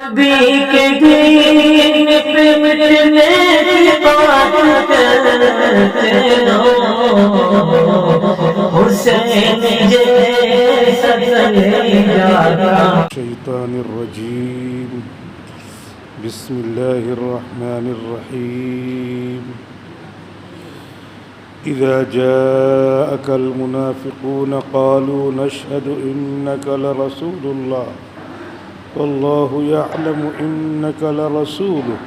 نبی کے دین پہ مٹنے کی بات کرتے رہو، حسین جیسا کلیجا۔ الشیطان الرجیم، بسم اللہ الرحمن الرحیم۔ اذا جاءك المنافقون قالوا نشهد انك لرسول الله والله يعلم انك لرسوله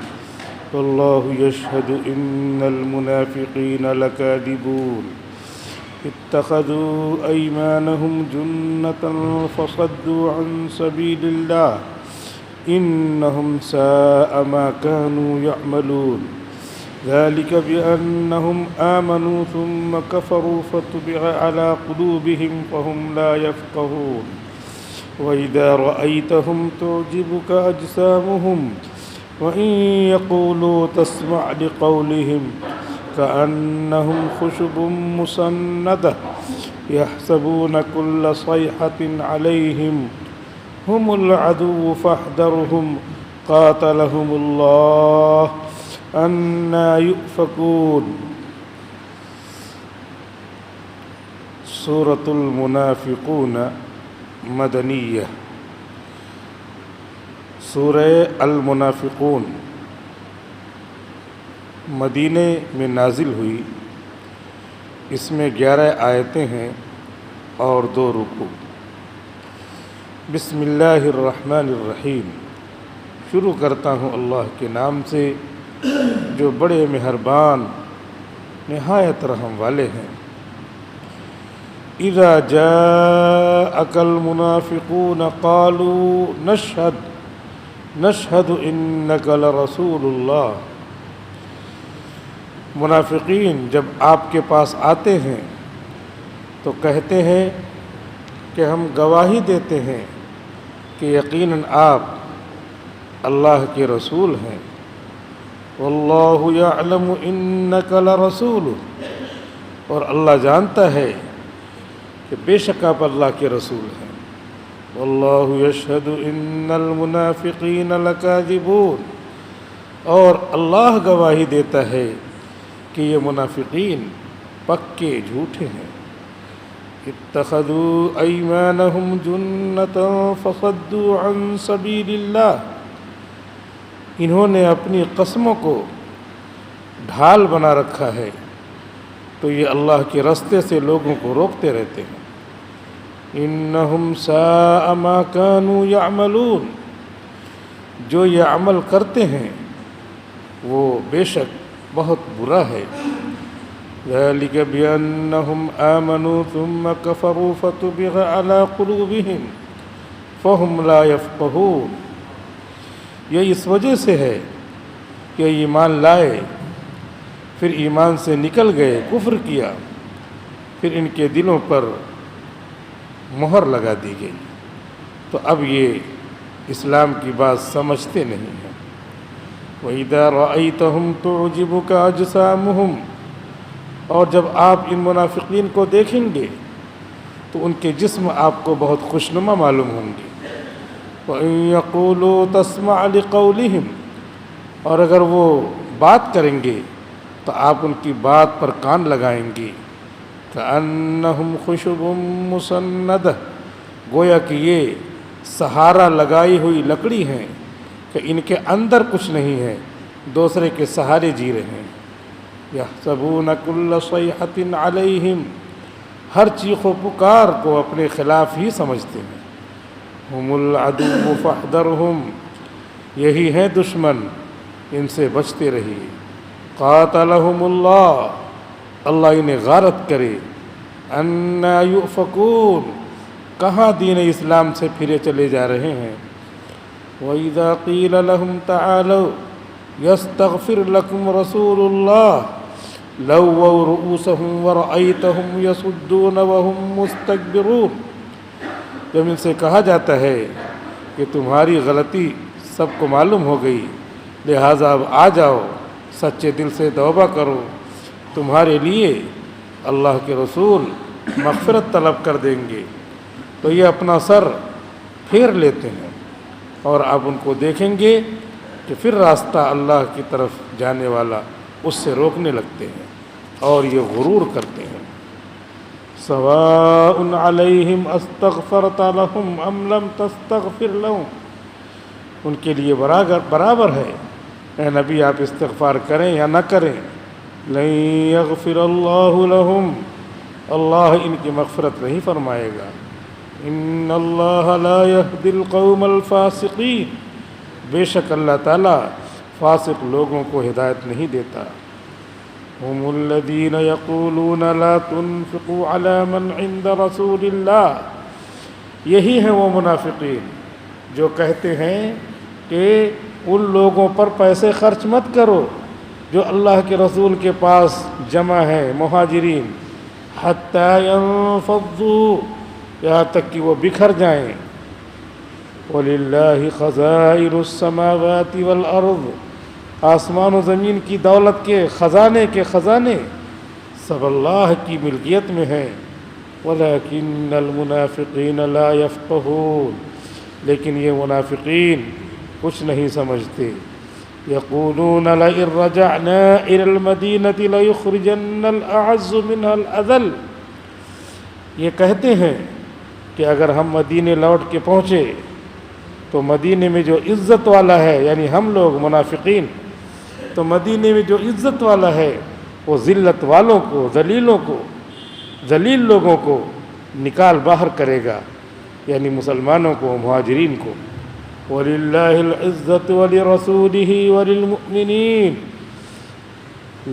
والله يشهد ان المنافقين لكاذبون اتخذوا ايمانهم جنة فصدوا عن سبيل الله انهم ساء ما كانوا يعملون ذلك بأنهم آمنوا ثم كفروا فطبع على قلوبهم فهم لا يفقهون وإذا رأيتهم تعجبك أجسامهم وإن يقولوا تسمع لقولهم كأنهم خشب مسندة يحسبون كل صيحة عليهم هم العدو فاحذرهم قاتلهم الله أَنَّى يُؤْفَكُونَ۔ سورة المنافقون مدنیہ۔ سورہ المنافقون مدینے میں نازل ہوئی، اس میں 11 آیتیں ہیں اور 2 رکوع۔ بسم اللہ الرحمن الرحیم، شروع کرتا ہوں اللہ کے نام سے جو بڑے مہربان نہایت رحم والے ہیں۔ اذا جاءك المنافقون قالوا نشهد انك لرسول اللہ۔ منافقین جب آپ کے پاس آتے ہیں تو کہتے ہیں کہ ہم گواہی دیتے ہیں کہ یقیناً آپ اللہ کے رسول ہیں۔ واللہ یعلم انک لرسول، اور اللہ جانتا ہے کہ بے شک آپ اللہ کے رسول ہیں۔ واللہ یشہد ان المنافقین لکاذبون، اور اللہ گواہی دیتا ہے کہ یہ منافقین پکے جھوٹے ہیں۔ اتخذوا ایمانہم جنۃ فصدوا عن سبیل اللہ، انہوں نے اپنی قسموں کو ڈھال بنا رکھا ہے تو یہ اللہ کے راستے سے لوگوں کو روکتے رہتے ہیں۔ انہم ساء ما کانوا یعملون، جو یہ عمل کرتے ہیں وہ بے شک بہت برا ہے۔ ذلک بأنہم آمنوا ثم کفروا فطبع علی قلوبہم فہم لا یفقہون، یہ اس وجہ سے ہے کہ ایمان لائے پھر ایمان سے نکل گئے، کفر کیا، پھر ان کے دلوں پر مہر لگا دی گئی، تو اب یہ اسلام کی بات سمجھتے نہیں ہیں۔ وَإِذَا رَأَيْتَهُمْ تُعْجِبُكَ أَجْسَامُهُمْ، اور جب آپ ان منافقین کو دیکھیں گے تو ان کے جسم آپ کو بہت خوشنما معلوم ہوں گے۔ وَإِن يَقُولُوا تَسْمَعْ لِقَوْلِهِمْ، اور اگر وہ بات کریں گے تو آپ ان کی بات پر کان لگائیں گے۔ كَأَنَّهُمْ خُشُبٌ مُّسَنَّدَةٌ، گویا کہ یہ سہارا لگائی ہوئی لکڑی ہیں کہ ان کے اندر کچھ نہیں ہے، دوسرے کے سہارے جی رہے ہیں۔ يَحْسَبُونَ كُلَّ صَيْحَةٍ عَلَيْهِمْ، ہر چیخ و پکار کو اپنے خلاف ہی سمجھتے ہیں۔ ہم العدو فاحذرہم، یہی ہیں دشمن، ان سے بچتے رہیے۔ قاتلہم اللہ، اللہ انہیں غارت کرے۔ اَنَّى يُؤْفَكُونَ، کہاں دین اسلام سے پھرے چلے جا رہے ہیں۔ وَإِذَا قِيلَ لَهُمْ تَعَالَوْا يَسْتَغْفِرْ لَكُمْ رَسُولُ اللَّهِ لَوَّوْا رُؤُوسَهُمْ وَرَأَيْتَهُمْ يَصُدُّونَ وَهُمْ مُسْتَكْبِرُونَ، جب ان سے کہا جاتا ہے کہ تمہاری غلطی سب کو معلوم ہو گئی، لہٰذا اب آ جاؤ، سچے دل سے توبہ کرو، تمہارے لیے اللہ کے رسول مغفرت طلب کر دیں گے، تو یہ اپنا سر پھیر لیتے ہیں۔ اور آپ ان کو دیکھیں گے کہ پھر راستہ اللہ کی طرف جانے والا اس سے روکنے لگتے ہیں اور یہ غرور کرتے ہیں۔ سواء علیہم استغفرت لہم ام لم تستغفر لہم، ان کے لیے برابر ہے، اے نبی آپ استغفار کریں یا نہ کریں، لن یغفر اللہ لہم، اللہ ان کی مغفرت نہیں فرمائے گا، ان اللہ لا یہدی القوم الفاسقین، بے شک اللہ تعالیٰ فاسق لوگوں کو ہدایت نہیں دیتا۔ ہم الذین یقولون لا تنفقوا علی من عند رسول اللہ، یہی ہیں وہ منافقین جو کہتے ہیں کہ ان لوگوں پر پیسے خرچ مت کرو جو اللہ کے رسول کے پاس جمع ہے، مہاجرین، حتی ینفضوا، یہاں تک کہ وہ بکھر جائیں۔ وَلِلَّهِ خَزَائِنُ السَّمَاوَاتِ وَالْأَرْضِ، آسمان و زمین کی دولت کے خزانے سب اللہ کی ملکیت میں ہیں، وَلَكِنَّ الْمُنَافِقِينَ لَا يَفْقَهُونَ، لیکن یہ منافقین کچھ نہیں سمجھتے۔ يَقُولُونَ لَئِن رَّجَعْنَا إِلَى الْمَدِينَةِ لَيُخْرِجَنَّ الْأَعَزُّ مِنْهَا الْأَذَلَّ، یہ کہتے ہیں کہ اگر ہم مدینے لوٹ کے پہنچے تو مدینے میں جو عزت والا ہے، یعنی ہم لوگ منافقین، تو مدینے میں جو عزت والا ہے وہ ذلت والوں کو، ذلیل لوگوں کو نکال باہر کرے گا، یعنی مسلمانوں کو، مہاجرین کو۔ وَلِلَّهِ الْعِزَّةُ وَلِرَسُولِهِ وَلِلْمُؤْمِنِينَ،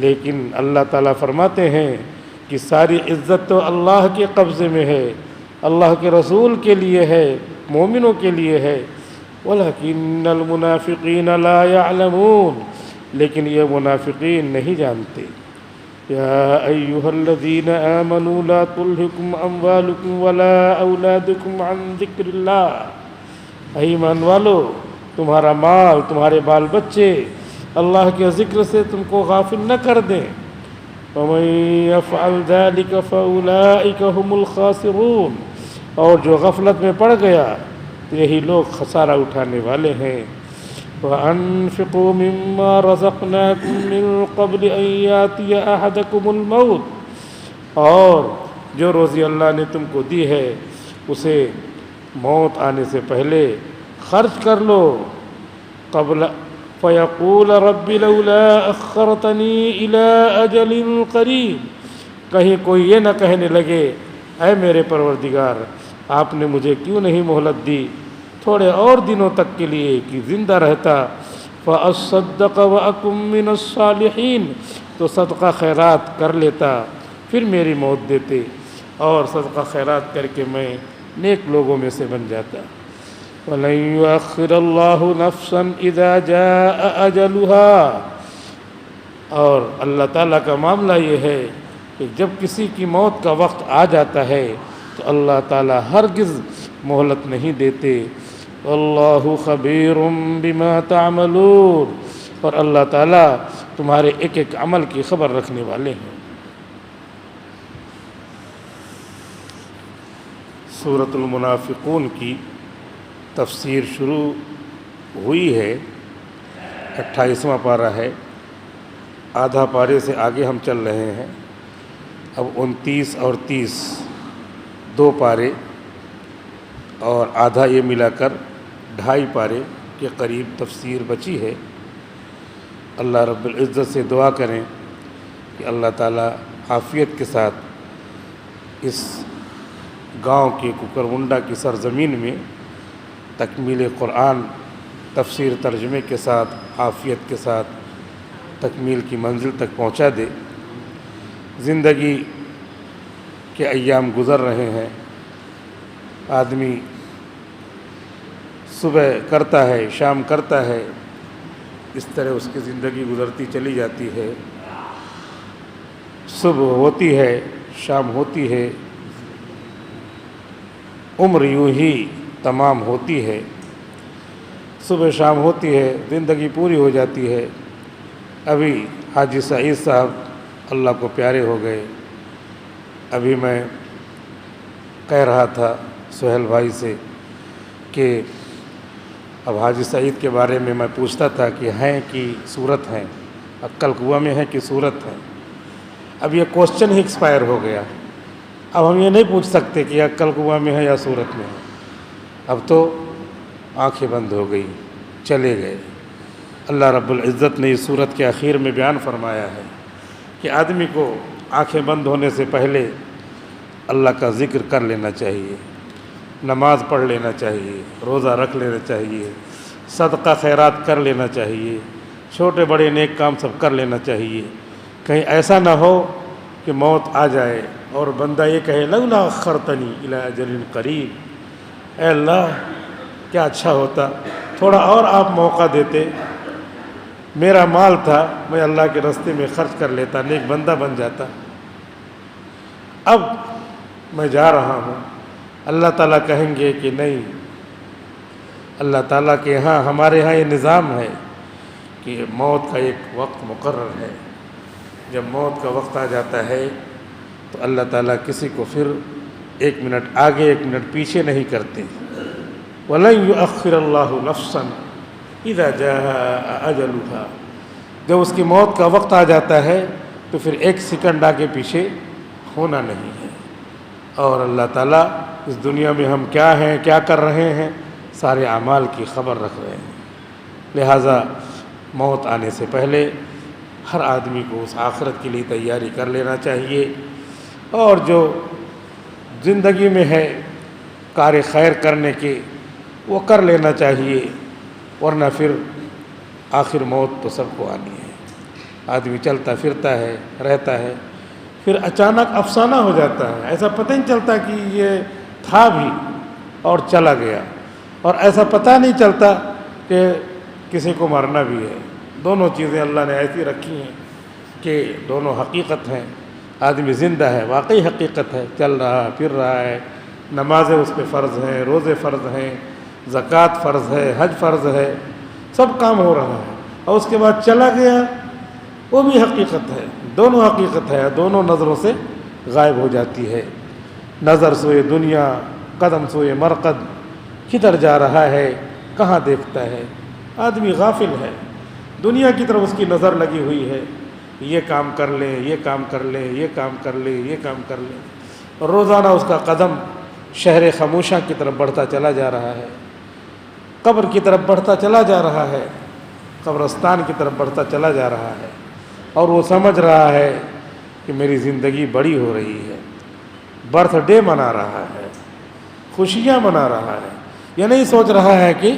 لیکن اللہ تعالیٰ فرماتے ہیں کہ ساری عزت تو اللہ کے قبضے میں ہے، اللہ کے رسول کے لیے ہے، مومنوں کے لیے ہے۔ وَلَكِنَّ الْمُنَافِقِينَ لَا يَعْلَمُونَ، لیکن یہ منافقین نہیں جانتے۔ یا ایہا الذین آمنوا لا تلہکم اموالکم ولا اولادکم عن ذکر اللہ، اے ایمان والو، تمہارا مال، تمہارے بال بچے اللہ کے ذکر سے تم کو غافل نہ کر دیں۔ وَمَن يَفْعَلْ ذَلِكَ فَأُولَئِكَ هُمُ الْخَاسِرُونَ، اور جو غفلت میں پڑ گیا تو یہی لوگ خسارہ اٹھانے والے ہیں۔ وَأَنفِقُوا مِمَّا رَزَقْنَاكُم مِّن قَبْلِ أَن يَأْتِيَ أَحَدَكُمُ الْمَوْتُ، اور جو روزی اللہ نے تم کو دی ہے اسے موت آنے سے پہلے خرچ کر لو۔ قبل فَيَقُولَ رَبِّ لَوْلَا أَخَّرْتَنِي إِلَىٰ أَجَلٍ قَرِيبٍ، کہیں کوئی یہ نہ کہنے لگے اے میرے پروردگار آپ نے مجھے کیوں نہیں مہلت دی تھوڑے اور دنوں تک کے لیے کہ زندہ رہتا، فَأَصَّدَّقَ وَأَكُن مِّنَ الصَّالِحِينَ، تو صدقہ خیرات کر لیتا پھر میری موت دیتے اور صدقہ خیرات کر کے میں نیک لوگوں میں سے بن جاتا۔ وَلَن يُؤَخِّرَ اللَّهُ نَفْسًا إِذَا جَاءَ أَجَلُهَا، اور اللہ تعالیٰ کا معاملہ یہ ہے کہ جب کسی کی موت کا وقت آ جاتا ہے تو اللہ تعالیٰ ہرگز مہلت نہیں دیتے۔ وَاللَّهُ خَبِيرٌ بِمَا تَعْمَلُونَ، اور اللہ تعالیٰ تمہارے ایک ایک عمل کی خبر رکھنے والے ہیں۔ سورۃ المنافقون کی تفسیر شروع ہوئی ہے، 28واں پارہ ہے، آدھا پارے سے آگے ہم چل رہے ہیں، اب 29 اور 30 دو پارے اور آدھا یہ ملا کر 2.5 پارے کے قریب تفسیر بچی ہے۔ اللہ رب العزت سے دعا کریں کہ اللہ تعالیٰ عافیت کے ساتھ اس گاؤں کی ککرمنڈا کی سرزمین میں تکمیل قرآن تفسیر ترجمے کے ساتھ عافیت کے ساتھ تکمیل کی منزل تک پہنچا دے۔ زندگی کے ایام گزر رہے ہیں، آدمی صبح کرتا ہے شام کرتا ہے، اس طرح اس کی زندگی گزرتی چلی جاتی ہے۔ صبح ہوتی ہے شام ہوتی ہے، عمر یوں ہی تمام ہوتی ہے، صبح شام ہوتی ہے، زندگی پوری ہو جاتی ہے۔ ابھی حاجی سعید صاحب اللہ کو پیارے ہو گئے۔ ابھی میں کہہ رہا تھا سہیل بھائی سے کہ اب حاجی سعید کے بارے میں پوچھتا تھا کہ ہیں کہ صورت ہیں، عقل کنواں میں ہے کہ صورت ہے۔ اب یہ کوسچن ہی ایکسپائر ہو گیا، اب ہم یہ نہیں پوچھ سکتے کہ عقل کنواں میں ہے یا صورت میں ہے۔ اب تو آنکھیں بند ہو گئی، چلے گئے۔ اللہ رب العزت نے اس صورت کے آخر میں بیان فرمایا ہے کہ آدمی کو آنکھیں بند ہونے سے پہلے اللہ کا ذکر کر لینا چاہیے، نماز پڑھ لینا چاہیے، روزہ رکھ لینا چاہیے، صدقہ خیرات کر لینا چاہیے، چھوٹے بڑے نیک کام سب کر لینا چاہیے۔ کہیں ایسا نہ ہو کہ موت آ جائے اور بندہ یہ کہے لولا اخرتنی الی اجل قریب، اے اللہ کیا اچھا ہوتا تھوڑا اور آپ موقع دیتے، میرا مال تھا میں اللہ کے راستے میں خرچ کر لیتا، نیک بندہ بن جاتا، اب میں جا رہا ہوں۔ اللہ تعالیٰ کہیں گے کہ نہیں، اللہ تعالیٰ کے ہاں ہمارے ہاں یہ نظام ہے کہ موت کا ایک وقت مقرر ہے، جب موت کا وقت آ جاتا ہے تو اللہ تعالیٰ کسی کو پھر 1 منٹ آگے 1 منٹ پیچھے نہیں کرتے۔ وَلَن يُؤَخِّرَ اللَّهُ نَفْسًا اِذَا جَاءَ أَجَلُهَا، جب اس کی موت کا وقت آ جاتا ہے تو پھر 1 سیکنڈ آگے پیچھے ہونا نہیں ہے۔ اور اللہ تعالیٰ اس دنیا میں ہم کیا ہیں، کیا کر رہے ہیں، سارے اعمال کی خبر رکھ رہے ہیں۔ لہٰذا موت آنے سے پہلے ہر آدمی کو اس آخرت کے لیے تیاری کر لینا چاہیے، اور جو زندگی میں ہے کار خیر کرنے کے وہ کر لینا چاہیے، ورنہ پھر آخر موت تو سب کو آنی ہے۔ آدمی چلتا پھرتا ہے، رہتا ہے، پھر اچانک افسانہ ہو جاتا ہے، ایسا پتہ نہیں چلتا کہ یہ تھا بھی اور چلا گیا، اور ایسا پتہ نہیں چلتا کہ کسی کو مرنا بھی ہے۔ دونوں چیزیں اللہ نے ایسی رکھی ہیں کہ دونوں حقیقت ہیں۔ آدمی زندہ ہے، واقعی حقیقت ہے، چل رہا پھر رہا ہے، نمازیں اس پہ فرض ہیں، روزے فرض ہیں، زکوٰۃ فرض ہے، حج فرض ہے، سب کام ہو رہا ہے، اور اس کے بعد چلا گیا، وہ بھی حقیقت ہے۔ دونوں حقیقت ہے، دونوں نظروں سے غائب ہو جاتی ہے۔ نظر سوئے دنیا، قدم سوئے مرقد، کدھر جا رہا ہے، کہاں دیکھتا ہے؟ آدمی غافل ہے، دنیا کی طرف اس کی نظر لگی ہوئی ہے، یہ کام کر لیں، یہ کام کر لیں، یہ کام کر لیں، یہ کام کر لیں، اور روزانہ اس کا قدم شہر خاموشاں کی طرف بڑھتا چلا جا رہا ہے، قبر کی طرف بڑھتا چلا جا رہا ہے، قبرستان کی طرف بڑھتا چلا جا رہا ہے، اور وہ سمجھ رہا ہے کہ میری زندگی بڑی ہو رہی ہے، برتھ ڈے منا رہا ہے، خوشیاں منا رہا ہے، یہ نہیں سوچ رہا ہے کہ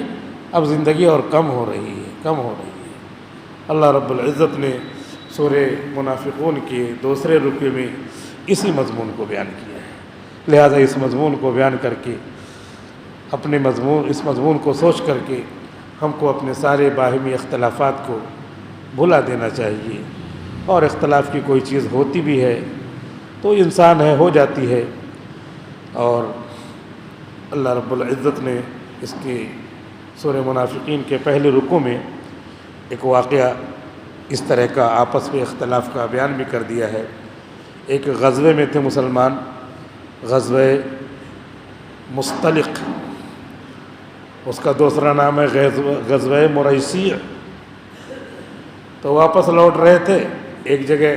اب زندگی اور کم ہو رہی ہے، کم ہو رہی ہے۔ اللہ رب العزت نے سورہ منافقون کے 2 رکوع میں اسی مضمون کو بیان کیا ہے، لہذا اس مضمون کو بیان کر کے اس مضمون کو سوچ کر کے ہم کو اپنے سارے باہمی اختلافات کو بھلا دینا چاہیے، اور اختلاف کی کوئی چیز ہوتی بھی ہے تو انسان ہے، ہو جاتی ہے، اور اللہ رب العزت نے اس کے سورہ منافقین کے پہلے رکوع میں ایک واقعہ اس طرح کا آپس میں اختلاف کا بیان بھی کر دیا ہے۔ ایک غزوے میں تھے مسلمان، غزوہ مستلق، اس کا دوسرا نام ہے غزوہ مریسی۔ تو واپس لوٹ رہے تھے، ایک جگہ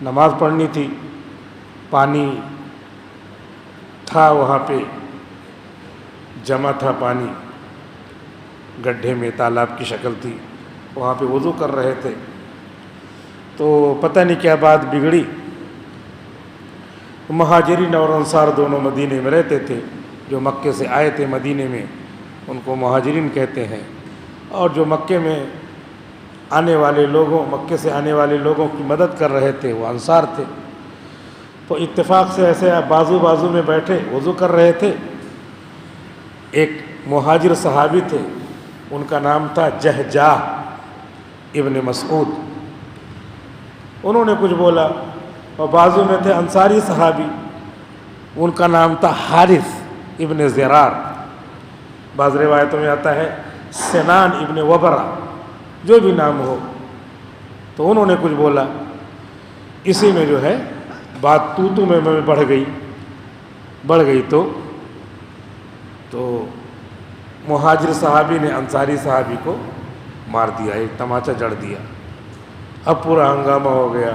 نماز پڑھنی تھی، پانی تھا وہاں پہ جمع تھا، پانی گڈھے میں تالاب کی شکل تھی، وہاں پہ وضو کر رہے تھے، تو پتہ نہیں کیا بات بگڑی۔ مہاجرین اور انصار دونوں مدینے میں رہتے تھے، جو مکے سے آئے تھے مدینے میں ان کو مہاجرین کہتے ہیں، اور جو مکے میں آنے والے لوگوں، مکے سے آنے والے لوگوں کی مدد کر رہے تھے وہ انصار تھے۔ تو اتفاق سے ایسے بازو بازو میں بیٹھے وضو کر رہے تھے، ایک مہاجر صحابی تھے، ان کا نام تھا جہجاہ ابن مسعود، انہوں نے کچھ بولا، اور بازو میں تھے انصاری صحابی، ان کا نام تھا حارث ابن زرار، بعض روایتوں میں آتا ہے سنان ابن وبرہ، جو بھی نام ہو۔ تو انہوں نے کچھ بولا، اسی میں جو ہے بات تو میں بڑھ گئی تو مہاجر صحابی نے انصاری صحابی کو مار دیا، ایک تماچا جڑ دیا۔ اب پورا ہنگامہ ہو گیا،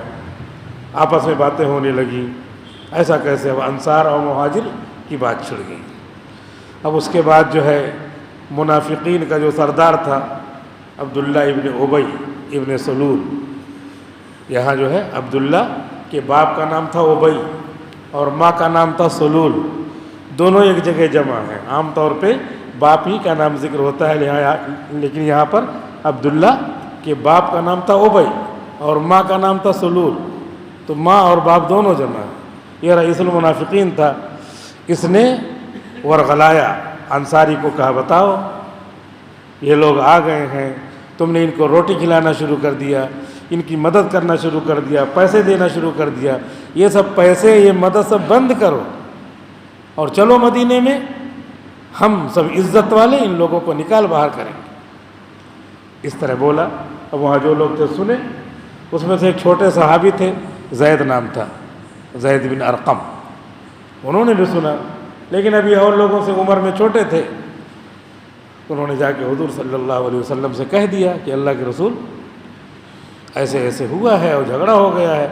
آپس میں باتیں ہونے لگیں، ایسا کیسے؟ اب انصار اور مہاجر کی بات چھڑ گئی۔ اب اس کے بعد جو ہے منافقین کا جو سردار تھا عبداللہ ابن ابی ابن سلول، یہاں جو ہے عبداللہ کے باپ کا نام تھا ابی اور ماں کا نام تھا سلول، دونوں ایک جگہ جمع ہیں۔ عام طور پہ باپ ہی کا نام ذکر ہوتا ہے، لیکن یہاں پر عبداللہ کے باپ کا نام تھا ابی اور ماں کا نام تھا سلول، تو ماں اور باپ دونوں جمع ہیں۔ یہ رئیس المنافقین تھا، اس نے ورغلایا، انصاری کو کہا بتاؤ یہ لوگ آ گئے ہیں، تم نے ان کو روٹی کھلانا شروع کر دیا، ان کی مدد کرنا شروع کر دیا، پیسے دینا شروع کر دیا، یہ سب پیسے یہ مدد سب بند کرو اور چلو مدینے میں، ہم سب عزت والے ان لوگوں کو نکال باہر کریں گے۔ اس طرح بولا۔ اب وہاں جو لوگ تھے سنے، اس میں سے ایک چھوٹے صحابی تھے، زید نام تھا، زید بن ارقم، انہوں نے بھی سنا، لیکن ابھی اور لوگوں سے عمر میں چھوٹے تھے، انہوں نے جا کے حضور صلی اللہ علیہ وسلم سے کہہ دیا کہ اللہ کے رسول ایسے ایسے ہوا ہے اور جھگڑا ہو گیا ہے۔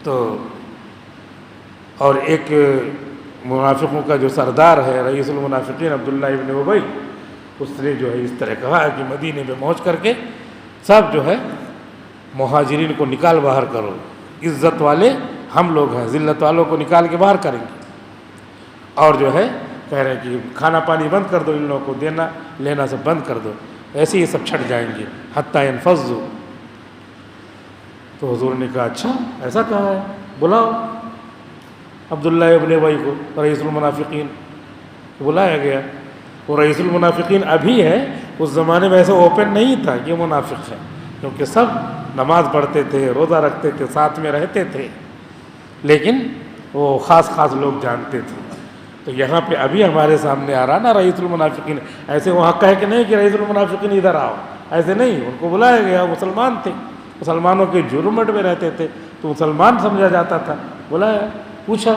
تو اور ایک منافقوں کا جو سردار ہے رئیس المنافقین عبداللہ ابن ابی، اس نے جو ہے اس طرح کہا ہے کہ مدینے میں پہنچ کر کے سب جو ہے مہاجرین کو نکال باہر کرو، عزت والے ہم لوگ ہیں، ذلت والوں کو نکال کے باہر کریں گے۔ اور جو ہے کہہ رہے ہیں کہ کھانا پانی بند کر دو، ان لوگوں کو دینا لینا سب بند کر دو، ایسے ہی سب چھٹ جائیں گے حتیٰ ينفضوا۔ تو حضور نے کہا اچھا ایسا کہا ہے، بلاؤ عبداللہ ابن ابی کو، رئیس المنافقین بلایا گیا۔ وہ رئیس المنافقین ابھی ہے، اس زمانے میں ایسا اوپن نہیں تھا کہ منافق ہے، کیونکہ سب نماز پڑھتے تھے، روزہ رکھتے تھے، ساتھ میں رہتے تھے، لیکن وہ خاص خاص لوگ جانتے تھے۔ تو یہاں پہ ابھی ہمارے سامنے آ رہا نا رئیس المنافقین، ایسے وہاں کہہ کے نہیں کہ رئیس المنافقین ادھر آؤ، ایسے نہیں، ان کو بلایا گیا، مسلمان تھے، مسلمانوں کے جرمٹ میں رہتے تھے، تو مسلمان سمجھا جاتا تھا، بلایا، پوچھا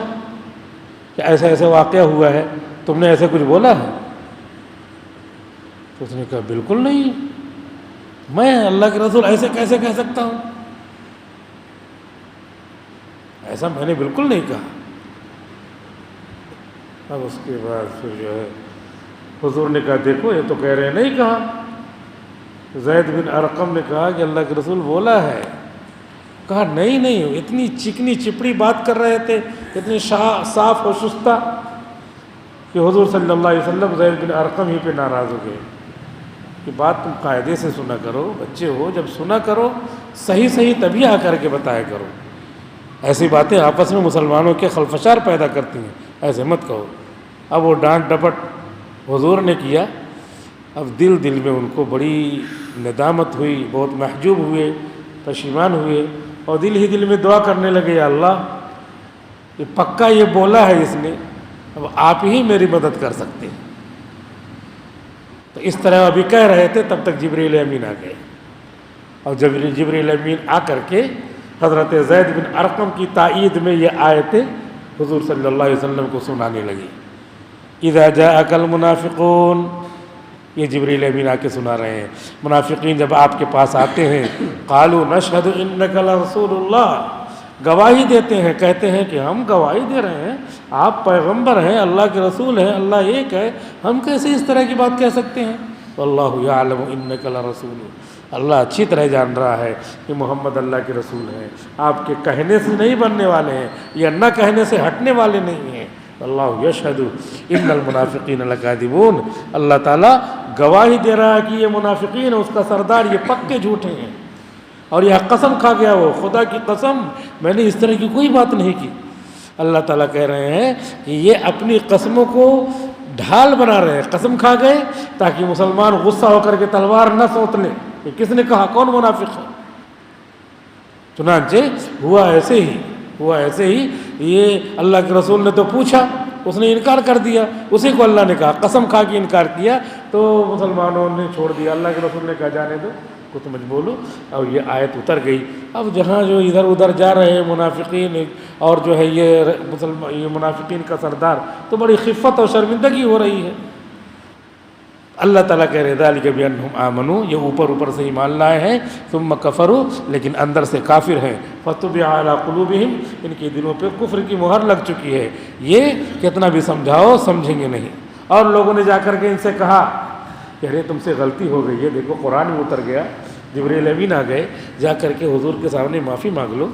کہ ایسا ایسا واقعہ ہوا ہے، تم نے ایسے کچھ بولا ہے؟ تو اس نے کہا بالکل نہیں، میں اللہ کے رسول ایسے کیسے کہہ سکتا ہوں، ایسا میں نے بالکل نہیں کہا۔ اب اس کے بعد پھر جو ہے حضور نے کہا دیکھو یہ تو کہہ رہے ہیں نہیں کہا۔ زید بن ارقم نے کہا کہ اللہ کے رسول بولا ہے۔ کہا نہیں نہیں، اتنی چکنی چپڑی بات کر رہے تھے، اتنی صاف و شستہ کہ حضور صلی اللہ علیہ وسلم زید بن ارقم ہی پہ ناراض ہو گئے کہ بات تم قاعدے سے سنا کرو، بچے ہو جب سنا کرو صحیح صحیح تبھی آ کر کے بتایا کرو، ایسی باتیں آپس میں مسلمانوں کے خلفشار پیدا کرتی ہیں، ایسے مت کہو۔ اب وہ ڈانٹ ڈپٹ حضور نے کیا، اب دل دل میں ان کو بڑی ندامت ہوئی، بہت محجوب ہوئے، پشیمان ہوئے، اور دل ہی دل میں دعا کرنے لگے یا اللہ یہ پکا یہ بولا ہے اس نے، اب آپ ہی میری مدد کر سکتے ہیں۔ تو اس طرح ابھی کہہ رہے تھے تب تک جبریل امین آ گئے، اور جبریل امین آ کر کے حضرت زید بن ارقم کی تائید میں یہ آیتیں حضور صلی اللہ علیہ وسلم کو سنانے لگی۔ اذا جاءک المنافقون، یہ جبریل امین آ کے سنا رہے ہیں، منافقین جب آپ کے پاس آتے ہیں، قالوا نشہد انک لرسول اللہ، گواہی دیتے ہیں، کہتے ہیں کہ ہم گواہی دے رہے ہیں آپ پیغمبر ہیں، اللہ کے رسول ہیں، اللہ ایک ہے، ہم کیسے اس طرح کی بات کہہ سکتے ہیں؟ واللہ یعلم انک لرسول، اللہ اچھی طرح جان رہا ہے کہ محمد اللہ کے رسول ہیں، آپ کے کہنے سے نہیں بننے والے ہیں، یا نہ کہنے سے ہٹنے والے نہیں ہیں۔ اللہ یشہد ان المنافقین لکاذبون، اللہ تعالیٰ گواہی دے رہا ہے کہ یہ منافقین اس کا سردار یہ پکے جھوٹے ہیں، اور یہ قسم کھا گیا وہ، خدا کی قسم میں نے اس طرح کی کوئی بات نہیں کی۔ اللہ تعالیٰ کہہ رہے ہیں کہ یہ اپنی قسموں کو ڈھال بنا رہے ہیں، قسم کھا گئے تاکہ مسلمان غصہ ہو کر کے تلوار نہ سوت لیں کہ کس نے کہا، کون منافق ہے۔ چنانچہ ہوا ایسے ہی یہ اللہ کے رسول نے تو پوچھا، اس نے انکار کر دیا، اسی کو اللہ نے کہا، قسم کھا کے انکار کیا، تو مسلمانوں نے چھوڑ دیا۔ اللہ کے رسول نے کہا جانے دو کچھ مت بولو، اور یہ آیت اتر گئی۔ اب جہاں جو ادھر ادھر جا رہے ہیں منافقین، اور جو ہے یہ منافقین کا سردار، تو بڑی خفت اور شرمندگی ہو رہی ہے۔ اللہ تعالیٰ کہہ رہے ذالک بانہم آمنوا، یہ اوپر سے ایمان لائے ہیں، ثم کفروا، لیکن اندر سے کافر ہیں، فطبع علی قلوبہم، ان کے دلوں پہ کفر کی مہر لگ چکی ہے، یہ کتنا بھی سمجھاؤ سمجھیں گے نہیں۔ اور لوگوں نے جا کر کے ان سے کہا کہ ارے تم سے غلطی ہو گئی ہے، دیکھو قرآن میں اتر گیا، جبریل امین آ گئے، جا کر کے حضور کے سامنے معافی مانگ لو۔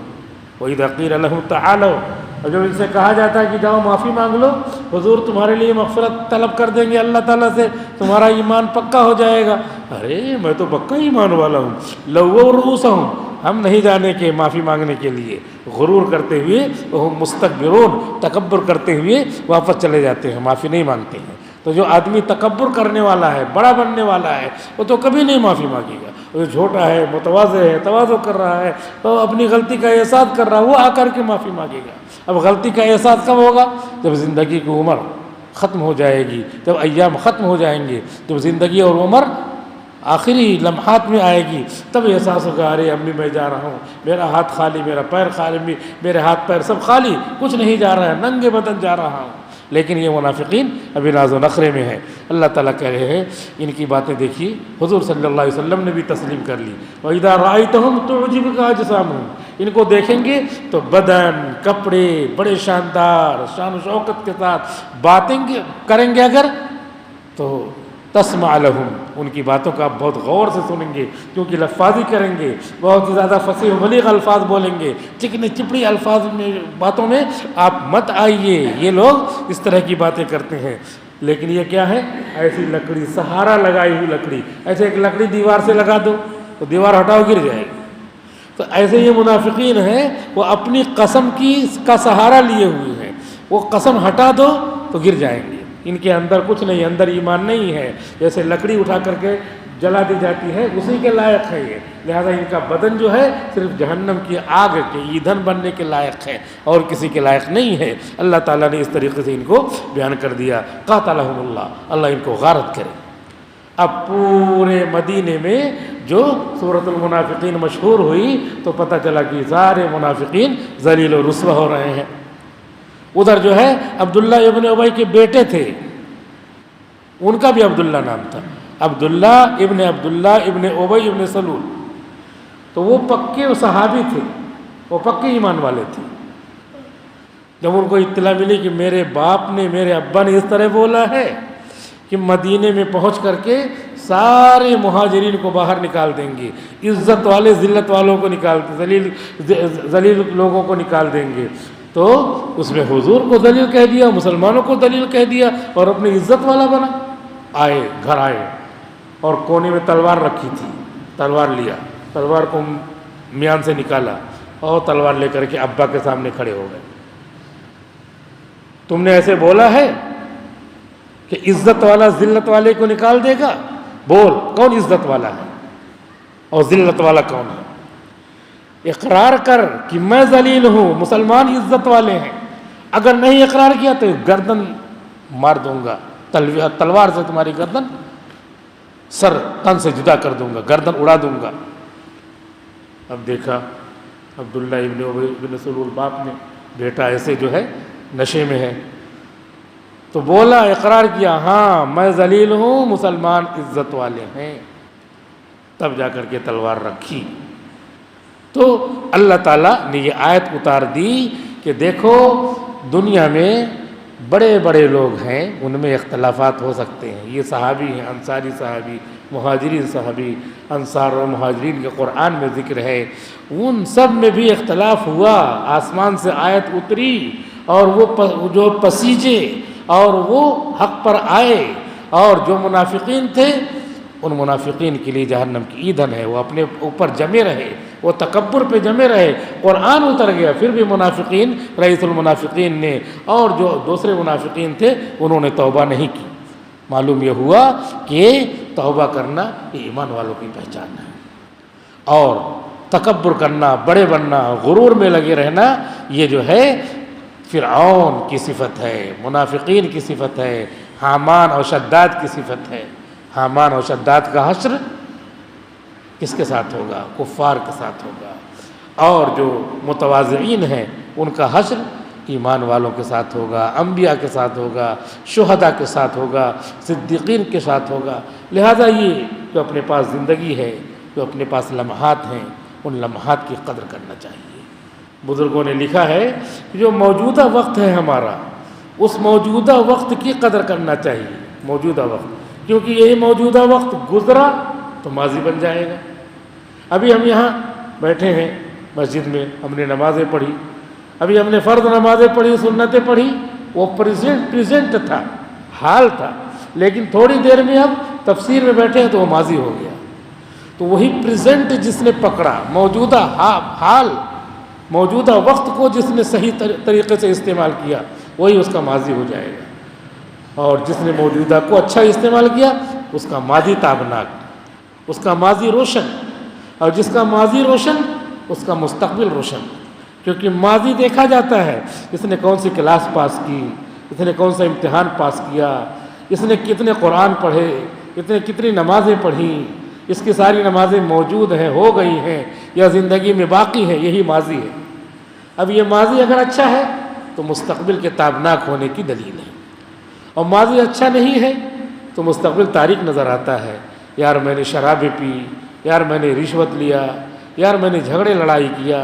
وَإِذَا قِيلَ لَهُمْ تَعَالَوْا، اور جب ان سے کہا جاتا ہے کہ جاؤ معافی مانگ لو، حضور تمہارے لیے مغفرت طلب کر دیں گے اللہ تعالیٰ سے، تمہارا ایمان پکا ہو جائے گا۔ ارے میں تو پکا ایمان والا ہوں، لووا رؤوسہم، ہم نہیں جانے کے معافی مانگنے کے لیے، غرور کرتے ہوئے وہ مستکبرون، تکبر کرتے ہوئے واپس چلے جاتے ہیں، معافی نہیں مانگتے ہیں۔ تو جو آدمی تکبر کرنے والا ہے، بڑا بننے والا ہے، وہ تو کبھی نہیں معافی مانگے گا۔ وہ چھوٹا ہے، متواضع ہے، تواضع کر رہا ہے، تو اپنی غلطی کا احساس کر رہا ہے، وہ آ کر کے معافی مانگے گا۔ اب غلطی کا احساس کب ہوگا؟ جب زندگی کی عمر ختم ہو جائے گی، جب ایام ختم ہو جائیں گے، جب زندگی اور عمر آخری لمحات میں آئے گی، تب احساس ہوگا ارے امی میں جا رہا ہوں، میرا ہاتھ خالی، میرا پیر خالی، میرے ہاتھ پیر سب خالی، کچھ نہیں جا رہا ہے، ننگے بدن جا رہا ہوں۔ لیکن یہ منافقین ابھی ناز و نخرے میں ہے۔ اللہ تعالیٰ کہہ رہے ہیں ان کی باتیں دیکھیے، حضور صلی اللہ علیہ وسلم نے بھی تسلیم کر لی۔ وَإِذَا رَأَيْتَهُمْ تُعْجِبُكَ أَجْسَامُهُمْ، ان کو دیکھیں گے تو بدن، کپڑے بڑے شاندار، شان و شوکت کے ساتھ باتیں کریں گے اگر، تو تسمع لهم، ان کی باتوں کا آپ بہت غور سے سنیں گے، کیونکہ لفاظی کریں گے، بہت ہی زیادہ فصیح و بلیغ الفاظ بولیں گے، چکنی چپڑی الفاظ میں باتوں میں آپ مت آئیے، یہ لوگ اس طرح کی باتیں کرتے ہیں۔ لیکن یہ کیا ہے؟ ایسی لکڑی، سہارا لگائی ہوئی لکڑی، ایسے ایک لکڑی دیوار سے لگا دو تو دیوار ہٹاؤ گر جائے گی۔ تو ایسے یہ منافقین ہیں، وہ اپنی قسم کا سہارا لیے ہوئے ہیں، وہ قسم ہٹا دو تو گر جائیں گے۔ ان کے اندر کچھ نہیں، اندر ایمان نہیں ہے، جیسے لکڑی اٹھا کر کے جلا دی جاتی ہے اسی کے لائق ہے یہ، لہذا ان کا بدن جو ہے صرف جہنم کی آگ کے ایندھن بننے کے لائق ہے اور کسی کے لائق نہیں ہے۔ اللہ تعالیٰ نے اس طریقے سے ان کو بیان کر دیا۔ قاتلہم اللہ، اللہ ان کو غارت کرے۔ اب پورے مدینے میں جو سورۃ المنافقین مشہور ہوئی تو پتہ چلا کہ سارے منافقین ذلیل و رسوا ہو رہے ہیں۔ ادھر جو ہے عبداللہ ابن ابی کے بیٹے تھے، ان کا بھی عبداللہ نام تھا، عبداللہ ابن ابی ابن سلول، تو وہ پکے صحابی تھے، وہ پکے ایمان والے تھے۔ جب ان کو اطلاع ملی کہ میرے باپ نے، میرے ابا نے اس طرح بولا ہے کہ مدینے میں پہنچ کر کے سارے مہاجرین کو باہر نکال دیں گے، عزت والے ذلت والوں کو نکال، ذلیل لوگوں کو نکال دیں گے، تو اس میں حضور کو ذلیل کہہ دیا، مسلمانوں کو ذلیل کہہ دیا اور اپنی عزت والا بنا۔ آئے، گھر آئے اور کونے میں تلوار رکھی تھی، تلوار لیا، تلوار کو میان سے نکالا اور تلوار لے کر کے ابا کے سامنے کھڑے ہو گئے۔ تم نے ایسے بولا ہے کہ عزت والا ذلت والے کو نکال دے گا؟ بول کون عزت والا ہے اور ذلت والا کون ہے؟ اقرار کر کہ میں ذلیل ہوں، مسلمان عزت والے ہیں۔ اگر نہیں اقرار کیا تو گردن مار دوں گا، تلوار سے تمہاری گردن، سر تن سے جدا کر دوں گا، گردن اڑا دوں گا۔ اب دیکھا عبداللہ ابن ابی ابن سلول باپ نے، بیٹا ایسے جو ہے نشے میں ہے، تو بولا، اقرار کیا، ہاں میں ذلیل ہوں، مسلمان عزت والے ہیں۔ تب جا کر کے تلوار رکھی تو اللہ تعالیٰ نے یہ آیت اتار دی کہ دیکھو دنیا میں بڑے بڑے لوگ ہیں، ان میں اختلافات ہو سکتے ہیں، یہ صحابی ہیں، انصاری صحابی، مہاجرین صحابی، انصار و مہاجرین کے قرآن میں ذکر ہے، ان سب میں بھی اختلاف ہوا، آسمان سے آیت اتری اور وہ جو پسیجے اور وہ حق پر آئے، اور جو منافقین تھے ان منافقین کے لیے جہنم کی ایندھن ہے، وہ اپنے اوپر جمے رہے، وہ تکبر پہ جمے رہے، قرآن اتر گیا، پھر بھی منافقین، رئیس المنافقین نے اور جو دوسرے منافقین تھے انہوں نے توبہ نہیں کی۔ معلوم یہ ہوا کہ توبہ کرنا یہ ایمان والوں کی پہچان ہے، اور تکبر کرنا، بڑے بننا، غرور میں لگے رہنا، یہ جو ہے فرعون کی صفت ہے، منافقین کی صفت ہے، حامان اور شداد کی صفت ہے۔ حامان اور شداد کا حشر کس کے ساتھ ہوگا؟ کفار کے ساتھ ہوگا، اور جو متواضعین ہیں ان کا حشر ایمان والوں کے ساتھ ہوگا، انبیاء کے ساتھ ہوگا، شہداء کے ساتھ ہوگا، صدیقین کے ساتھ ہوگا۔ لہٰذا یہ جو اپنے پاس زندگی ہے، جو اپنے پاس لمحات ہیں، ان لمحات کی قدر کرنا چاہیے۔ بزرگوں نے لکھا ہے کہ جو موجودہ وقت ہے ہمارا، اس موجودہ وقت کی قدر کرنا چاہیے، موجودہ وقت، کیونکہ یہی موجودہ وقت گزرا تو ماضی بن جائے گا۔ ابھی ہم یہاں بیٹھے ہیں مسجد میں، ہم نے نمازیں پڑھی، ابھی ہم نے فرض نمازیں پڑھی، سنتیں پڑھی، وہ پریزنٹ تھا، حال تھا، لیکن تھوڑی دیر میں اب تفسیر میں بیٹھے ہیں تو وہ ماضی ہو گیا۔ تو وہی پریزنٹ جس نے پکڑا، موجودہ حال، موجودہ وقت کو جس نے صحیح طریقے سے استعمال کیا، وہی اس کا ماضی ہو جائے گا۔ اور جس نے موجودہ کو اچھا استعمال کیا، اس کا ماضی تابناک، اس کا ماضی روشن، اور جس کا ماضی روشن اس کا مستقبل روشن، کیونکہ ماضی دیکھا جاتا ہے، اس نے کون سی کلاس پاس کی، اس نے کون سا امتحان پاس کیا، اس نے کتنے قرآن پڑھے، کتنی نمازیں پڑھیں، اس کی ساری نمازیں موجود ہیں، ہو گئی ہیں، یا زندگی میں باقی ہیں، یہی ماضی ہے۔ اب یہ ماضی اگر اچھا ہے تو مستقبل کے تابناک ہونے کی دلیل ہے، اور ماضی اچھا نہیں ہے تو مستقبل تاریک نظر آتا ہے۔ یار میں نے شرابیں پی، یار میں نے رشوت لیا، یار میں نے جھگڑے لڑائی کیا،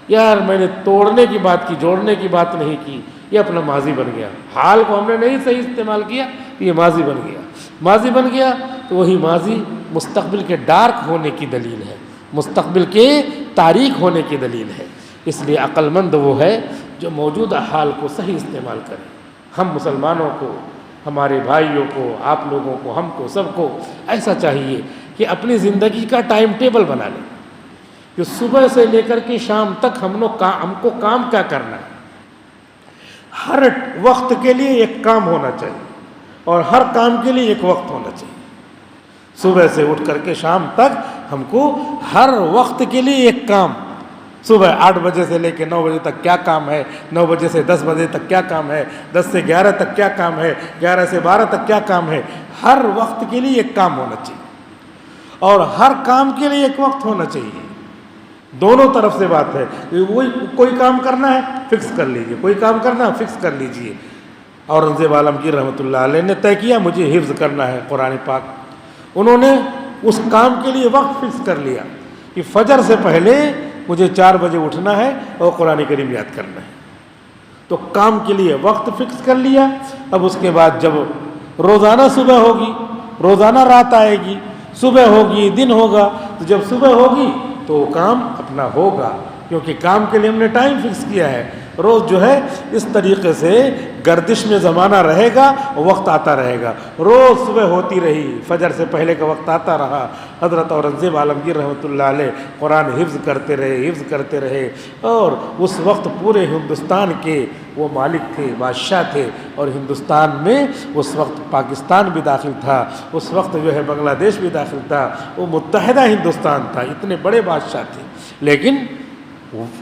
یار میں نے توڑنے کی بات کی، جوڑنے کی بات نہیں کی، یہ اپنا ماضی بن گیا۔ حال کو ہم نے نہیں صحیح استعمال کیا تو یہ ماضی بن گیا، ماضی بن گیا تو وہی ماضی مستقبل کے ڈارک ہونے کی دلیل ہے، مستقبل کے تاریک ہونے کی دلیل ہے۔ اس لیے عقل مند وہ ہے جو موجودہ حال کو صحیح استعمال کرے۔ ہم مسلمانوں کو، ہمارے بھائیوں کو، آپ لوگوں کو، ہم کو، سب کو ایسا چاہیے کہ اپنی زندگی کا ٹائم ٹیبل بنا لیں کہ صبح سے لے کر کے شام تک ہم کو کام کیا کرنا ہے۔ ہر وقت کے لیے ایک کام ہونا چاہیے، اور ہر کام کے لیے ایک وقت ہونا چاہیے۔ صبح سے اٹھ کر کے شام تک ہم کو ہر وقت کے لیے ایک کام، صبح 8 بجے سے لے کے 9 بجے تک کیا کام ہے، 9 بجے سے 10 بجے تک کیا کام ہے، 10 سے 11 تک کیا کام ہے، 11 سے 12 تک کیا کام ہے۔ ہر وقت کے لیے ایک کام ہونا چاہیے، اور ہر کام کے لیے ایک وقت ہونا چاہیے۔ دونوں طرف سے بات ہے، کوئی کام کرنا ہے فکس کر لیجئے، کوئی کام کرنا ہے فکس کر لیجئے۔ اورنگزیب عالمگیر رحمۃ اللہ علیہ نے طے کیا مجھے حفظ کرنا ہے قرآن پاک، انہوں نے اس کام کے لیے وقت فکس کر لیا کہ فجر سے پہلے مجھے 4 بجے اٹھنا ہے اور قرآن کریم یاد کرنا ہے۔ تو کام کے لیے وقت فکس کر لیا۔ اب اس کے بعد جب روزانہ صبح ہوگی، روزانہ رات آئے گی، صبح ہوگی، دن ہوگا، تو جب صبح ہوگی تو وہ کام اپنا ہوگا، کیونکہ کام کے لیے ہم نے ٹائم فکس کیا ہے۔ روز جو ہے اس طریقے سے گردش میں زمانہ رہے گا، وقت آتا رہے گا۔ روز صبح ہوتی رہی، فجر سے پہلے کا وقت آتا رہا، حضرت اورنگزیب عالمگیر رحمۃ اللہ علیہ قرآن حفظ کرتے رہے، اور اس وقت پورے ہندوستان کے وہ مالک تھے، بادشاہ تھے، اور ہندوستان میں اس وقت پاکستان بھی داخل تھا، اس وقت جو ہے بنگلہ دیش بھی داخل تھا، وہ متحدہ ہندوستان تھا، اتنے بڑے بادشاہ تھے، لیکن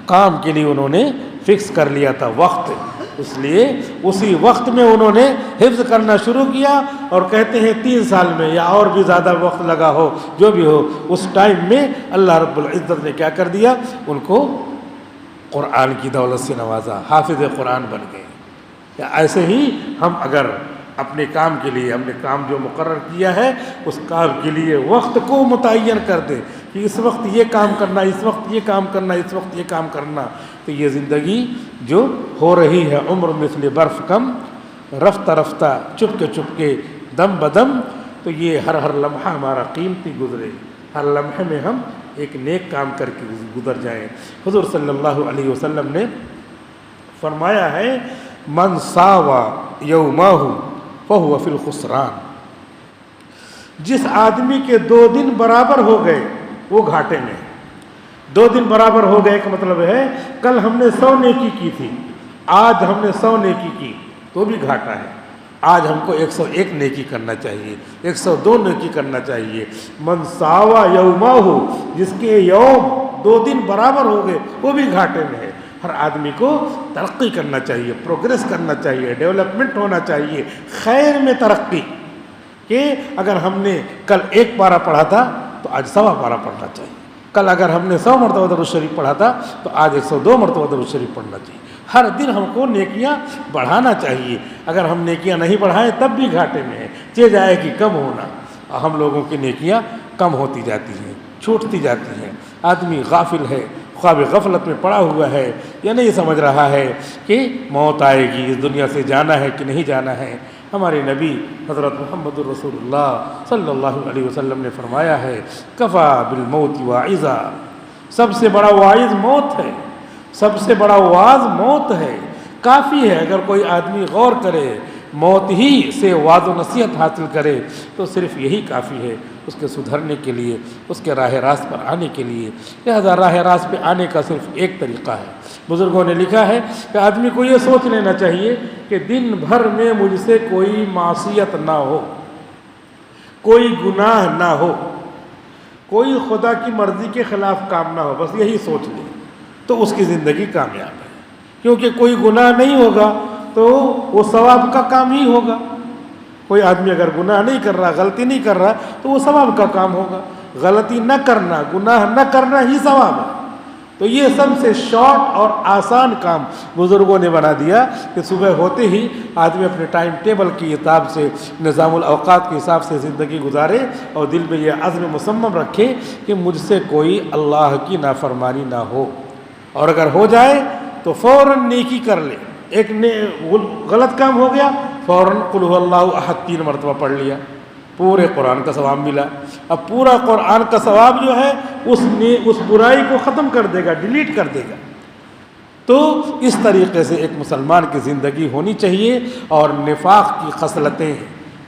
کام کے لیے انہوں نے فکس کر لیا تھا وقت، اس لیے اسی وقت میں انہوں نے حفظ کرنا شروع کیا، اور کہتے ہیں 3 سال میں یا اور بھی زیادہ وقت لگا ہو، جو بھی ہو، اس ٹائم میں اللہ رب العزت نے کیا کر دیا، ان کو قرآن کی دولت سے نوازا، حافظ قرآن بن گئے۔ ایسے ہی ہم اگر اپنے کام کے لیے، ہم نے کام جو مقرر کیا ہے اس کام کے لیے وقت کو متعین کر دیں کہ اس وقت یہ کام کرنا، اس وقت یہ کام کرنا، اس وقت یہ کام کرنا، تو یہ زندگی جو ہو رہی ہے عمر مثل برف کم، رفتہ رفتہ چپ کے دم بدم، تو یہ ہر لمحہ ہمارا قیمتی گزرے، ہر لمحے میں ہم ایک نیک کام کر کے گزر جائیں۔ حضور صلی اللہ علیہ وسلم نے فرمایا ہے من ساوا یومہ فہو فی الخسران، جس آدمی کے 2 دن برابر ہو گئے وہ گھاٹے میں۔ 2 دن برابر ہو گئے کا مطلب ہے کل ہم نے 100 نیکی کی تھی، آج ہم نے 100 نیکی کی تو بھی گھاٹا ہے، آج ہم کو 101 نیکی کرنا چاہیے، 102 نیکی کرنا چاہیے۔ من ساوا یومہ، جس کے یوم 2 دن برابر ہو گئے وہ بھی گھاٹے میں ہے۔ ہر آدمی کو ترقی کرنا چاہیے، پروگریس کرنا چاہیے، ڈیولپمنٹ ہونا چاہیے، خیر میں ترقی، کہ اگر ہم نے کل 1 پارہ پڑھا تھا تو آج 1.25 پارہ پڑھنا چاہیے، کل اگر ہم نے 100 مرتبہ درود شریف پڑھا تھا تو آج 102 مرتبہ درود شریف پڑھنا چاہیے۔ ہر دن ہم کو نیکیاں بڑھانا چاہیے. اگر ہم نیکیاں نہیں بڑھائیں تب بھی گھاٹے میں ہیں. چیز آئے کہ کم ہونا، ہم لوگوں کی نیکیاں کم ہوتی جاتی ہیں، چھوٹتی جاتی ہیں. آدمی غافل ہے، خواب غفلت میں پڑا ہوا ہے، یا نہیں سمجھ رہا ہے کہ موت آئے گی، اس دنیا سے جانا ہے کہ نہیں جانا ہے. ہمارے نبی حضرت محمد رسول اللہ صلی اللہ علیہ وسلم نے فرمایا ہے کفا بالموت واعظا، سب سے بڑا واعظ موت ہے، سب سے بڑا واعظ موت ہے. کافی ہے اگر کوئی آدمی غور کرے، موت ہی سے وعظ و نصیحت حاصل کرے تو صرف یہی کافی ہے اس کے سدھرنے کے لیے، اس کے راہ راست پر آنے کے لیے. لہذا راہ راست پہ آنے کا صرف ایک طریقہ ہے. بزرگوں نے لکھا ہے کہ آدمی کو یہ سوچ لینا چاہیے کہ دن بھر میں مجھ سے کوئی معصیت نہ ہو، کوئی گناہ نہ ہو، کوئی خدا کی مرضی کے خلاف کام نہ ہو. بس یہی سوچ لے تو اس کی زندگی کامیاب ہے. کیونکہ کوئی گناہ نہیں ہوگا تو وہ ثواب کا کام ہی ہوگا. کوئی آدمی اگر گناہ نہیں کر رہا، غلطی نہیں کر رہا تو وہ ثواب کا کام ہوگا. غلطی نہ کرنا، گناہ نہ کرنا ہی ثواب ہے. تو یہ سب سے شارٹ اور آسان کام بزرگوں نے بنا دیا کہ صبح ہوتے ہی آدمی اپنے ٹائم ٹیبل کی حساب سے، نظام الاوقات کے حساب سے زندگی گزارے اور دل میں یہ عزم مصمم رکھے کہ مجھ سے کوئی اللہ کی نافرمانی نہ ہو. اور اگر ہو جائے تو فوراً نیکی کر لے. ایک غلط کام ہو گیا، فوراً قل هو اللہ احد 3 مرتبہ پڑھ لیا، پورے قرآن کا ثواب ملا. اب پورا قرآن کا ثواب جو ہے اس برائی کو ختم کر دے گا، ڈیلیٹ کر دے گا. تو اس طریقے سے ایک مسلمان کی زندگی ہونی چاہیے. اور نفاق کی خصلتیں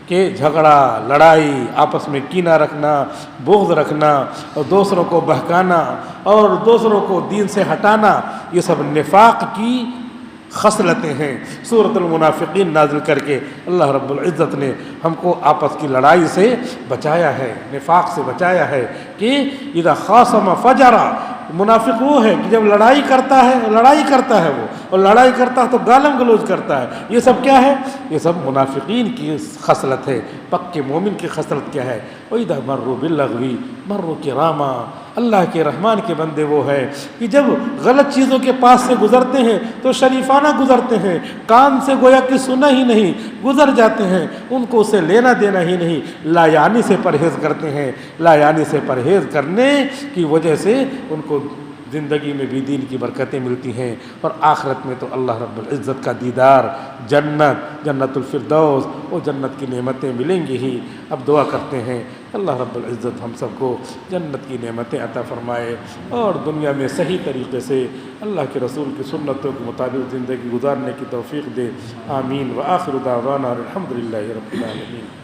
کہ جھگڑا، لڑائی، آپس میں کینہ رکھنا، بغض رکھنا، اور دوسروں کو بہکانا اور دوسروں کو دین سے ہٹانا، یہ سب نفاق کی خصلتیں ہیں. سورۃ المنافقین نازل کر کے اللہ رب العزت نے ہم کو آپس کی لڑائی سے بچایا ہے، نفاق سے بچایا ہے کہ اذا خاصم فجرا. منافق وہ ہے کہ جب لڑائی کرتا ہے وہ، اور لڑائی کرتا ہے تو گالم گلوچ کرتا ہے. یہ سب کیا ہے؟ یہ سب منافقین کی خصلت ہے. پکے مومن کی خصلت کیا ہے؟ وَإِذَا مَرُّوا بِاللَّغْوِ مَرُّوا كِرَامًا. اللہ کے رحمان کے بندے وہ ہے کہ جب غلط چیزوں کے پاس سے گزرتے ہیں تو شریفانہ گزرتے ہیں، کان سے گویا کہ سنا ہی نہیں، گزر جاتے ہیں، ان کو اسے لینا دینا ہی نہیں. لا یعنی سے پرہیز کرتے ہیں. لا یعنی سے پرہیز کرنے کی وجہ سے ان کو زندگی میں بھی دین کی برکتیں ملتی ہیں، اور آخرت میں تو اللہ رب العزت کا دیدار، جنت الفردوس، وہ جنت کی نعمتیں ملیں گی ہی. اب دعا کرتے ہیں اللہ رب العزت ہم سب کو جنت کی نعمتیں عطا فرمائے اور دنیا میں صحیح طریقے سے اللہ کے رسول کی سنتوں کے مطابق زندگی گزارنے کی توفیق دے. آمین. وآخر دعوانا الحمد للہ رب العالمین.